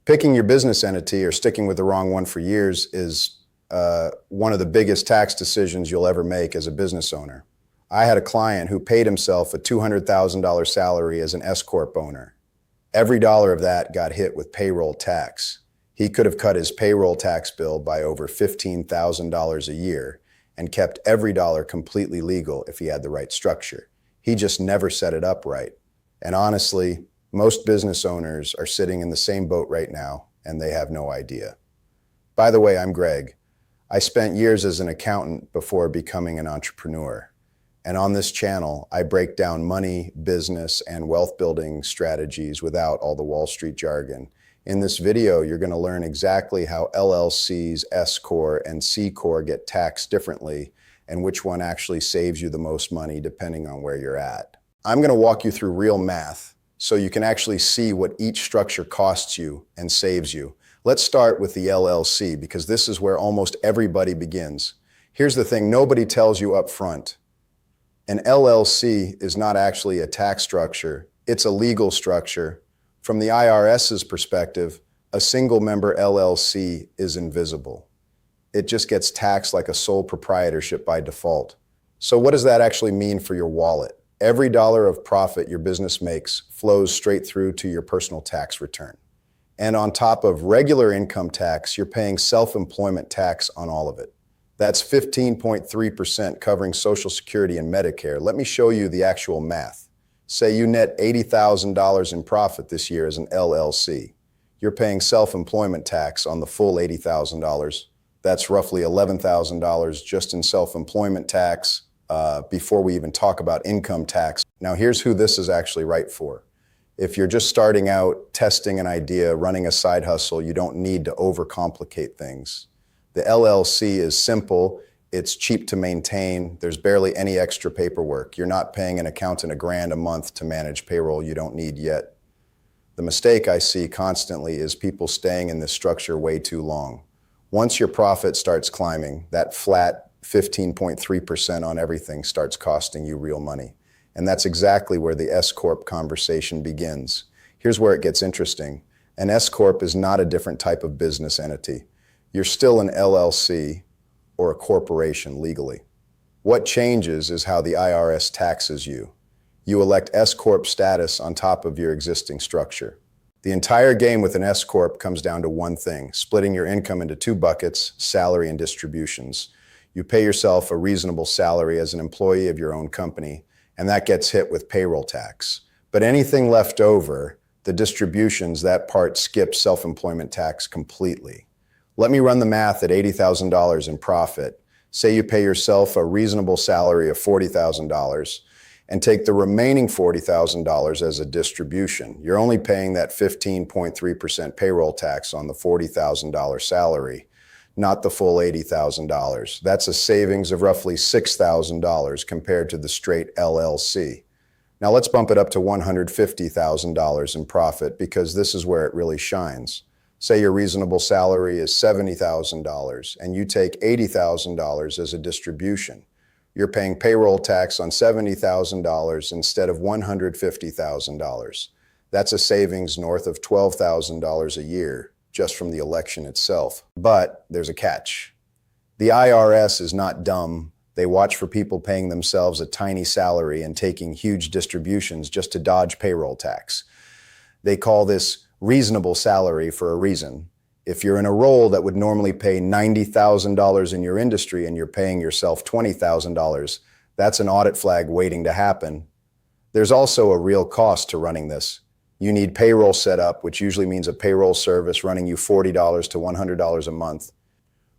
Picking your business entity or sticking with the wrong one for years is one of the biggest tax decisions you'll ever make as a business owner. I had a client who paid himself a $200,000 salary as an S-Corp owner. Every dollar of that got hit with payroll tax. He could have cut his payroll tax bill by over $15,000 a year and kept every dollar completely legal if he had the right structure. He just never set it up right. And honestly, most business owners are sitting in the same boat right now, and they have no idea. By the way, I'm Greg. I spent years as an accountant before becoming an entrepreneur. And on this channel, I break down money, business, and wealth building strategies without all the Wall Street jargon. In this video, you're going to learn exactly how LLCs, S-Corp, and C-Corp get taxed differently, and which one actually saves you the most money depending on where you're at. I'm going to walk you through real math so you can actually see what each structure costs you and saves you. Let's start with the LLC because this is where almost everybody begins. Here's the thing nobody tells you up front. An LLC is not actually a tax structure, it's a legal structure. From the IRS's perspective, a single member LLC is invisible. It just gets taxed like a sole proprietorship by default. So what does that actually mean for your wallet? Every dollar of profit your business makes flows straight through to your personal tax return. And on top of regular income tax, you're paying self-employment tax on all of it. That's 15.3% covering Social Security and Medicare. Let me show you the actual math. Say you net $80,000 in profit this year as an LLC. You're paying self-employment tax on the full $80,000. That's roughly $11,000 just in self-employment tax before we even talk about income tax. Now here's who this is actually right for. If you're just starting out, testing an idea, running a side hustle, you don't need to overcomplicate things. The LLC is simple, it's cheap to maintain, there's barely any extra paperwork. You're not paying an accountant $1,000 a month to manage payroll you don't need yet. The mistake I see constantly is people staying in this structure way too long. Once your profit starts climbing, that flat 15.3% on everything starts costing you real money. And that's exactly where the S-Corp conversation begins. Here's where it gets interesting. An S-Corp is not a different type of business entity. You're still an LLC or a corporation legally. What changes is how the IRS taxes you. You elect S-Corp status on top of your existing structure. The entire game with an S-Corp comes down to one thing, splitting your income into two buckets, salary and distributions. You pay yourself a reasonable salary as an employee of your own company, and that gets hit with payroll tax. But anything left over, the distributions, that part skips self-employment tax completely. Let me run the math at $80,000 in profit. Say you pay yourself a reasonable salary of $40,000 and take the remaining $40,000 as a distribution. You're only paying that 15.3% payroll tax on the $40,000 salary, not the full $80,000. That's a savings of roughly $6,000 compared to the straight LLC. Now let's bump it up to $150,000 in profit because this is where it really shines. Say your reasonable salary is $70,000 and you take $80,000 as a distribution. You're paying payroll tax on $70,000 instead of $150,000. That's a savings north of $12,000 a year just from the election itself. But there's a catch. The IRS is not dumb. They watch for people paying themselves a tiny salary and taking huge distributions just to dodge payroll tax. They call this reasonable salary for a reason. If you're in a role that would normally pay $90,000 in your industry and you're paying yourself $20,000, that's an audit flag waiting to happen. There's also a real cost to running this. You need payroll set up, which usually means a payroll service running you $40 to $100 a month.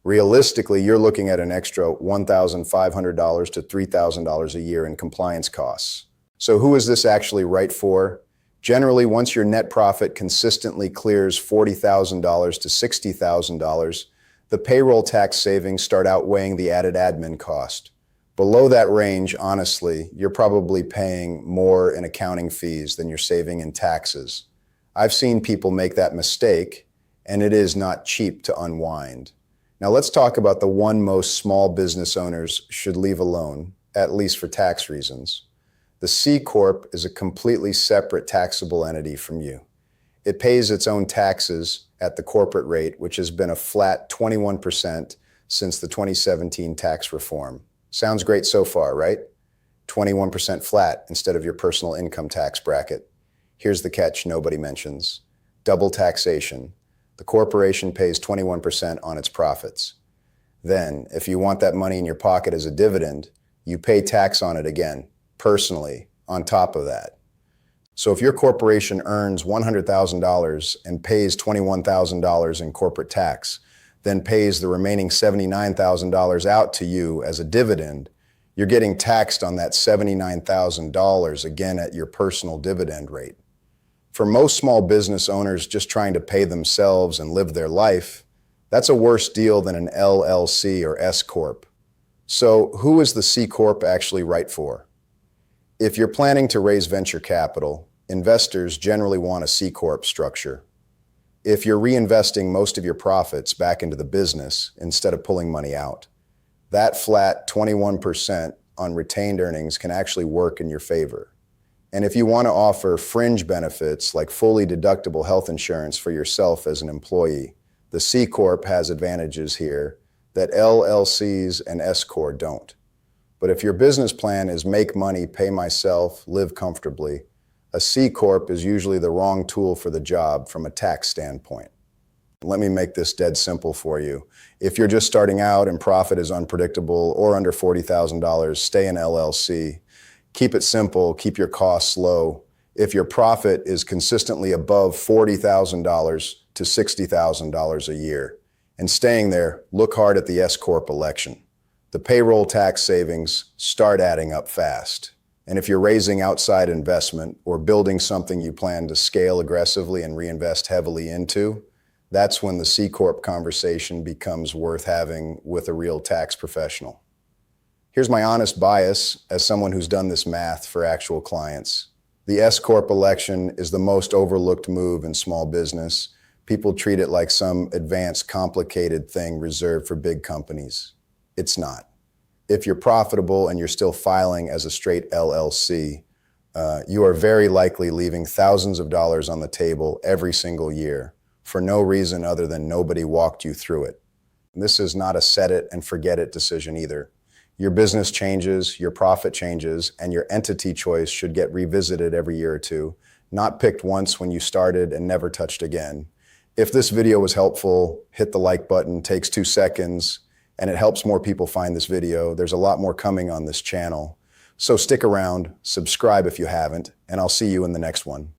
Realistically, you're looking at an extra $1,500 to $3,000 a year in compliance costs. So who is this actually right for? Generally, once your net profit consistently clears $40,000 to $60,000, the payroll tax savings start outweighing the added admin cost. Below that range, honestly, you're probably paying more in accounting fees than you're saving in taxes. I've seen people make that mistake, and it is not cheap to unwind. Now let's talk about the one most small business owners should leave alone, at least for tax reasons. The C-Corp is a completely separate taxable entity from you. It pays its own taxes at the corporate rate, which has been a flat 21% since the 2017 tax reform. Sounds great so far, right? 21% flat instead of your personal income tax bracket. Here's the catch nobody mentions. Double taxation. The corporation pays 21% on its profits. Then, if you want that money in your pocket as a dividend, you pay tax on it again, personally, on top of that. So if your corporation earns $100,000 and pays $21,000 in corporate tax, then pays the remaining $79,000 out to you as a dividend, you're getting taxed on that $79,000 again at your personal dividend rate. For most small business owners just trying to pay themselves and live their life, that's a worse deal than an LLC or S-Corp. So who is the C-Corp actually right for? If you're planning to raise venture capital, investors generally want a C-Corp structure. If you're reinvesting most of your profits back into the business instead of pulling money out, that flat 21% on retained earnings can actually work in your favor. And if you want to offer fringe benefits like fully deductible health insurance for yourself as an employee, the C-Corp has advantages here that LLCs and S-Corp don't. But if your business plan is make money, pay myself, live comfortably, a C-Corp is usually the wrong tool for the job from a tax standpoint. Let me make this dead simple for you. If you're just starting out and profit is unpredictable or under $40,000, stay in LLC. Keep it simple, keep your costs low. If your profit is consistently above $40,000 to $60,000 a year, and staying there, look hard at the S-Corp election. The payroll tax savings start adding up fast. And if you're raising outside investment or building something you plan to scale aggressively and reinvest heavily into, that's when the C-Corp conversation becomes worth having with a real tax professional. Here's my honest bias as someone who's done this math for actual clients. The S-Corp election is the most overlooked move in small business. People treat it like some advanced, complicated thing reserved for big companies. It's not. If you're profitable and you're still filing as a straight LLC, you are very likely leaving thousands of dollars on the table every single year for no reason other than nobody walked you through it. And this is not a set it and forget it decision either. Your business changes, your profit changes, and your entity choice should get revisited every year or two, not picked once when you started and never touched again. If this video was helpful, hit the like button, takes 2 seconds, and it helps more people find this video. There's a lot more coming on this channel. So stick around, subscribe if you haven't, and I'll see you in the next one.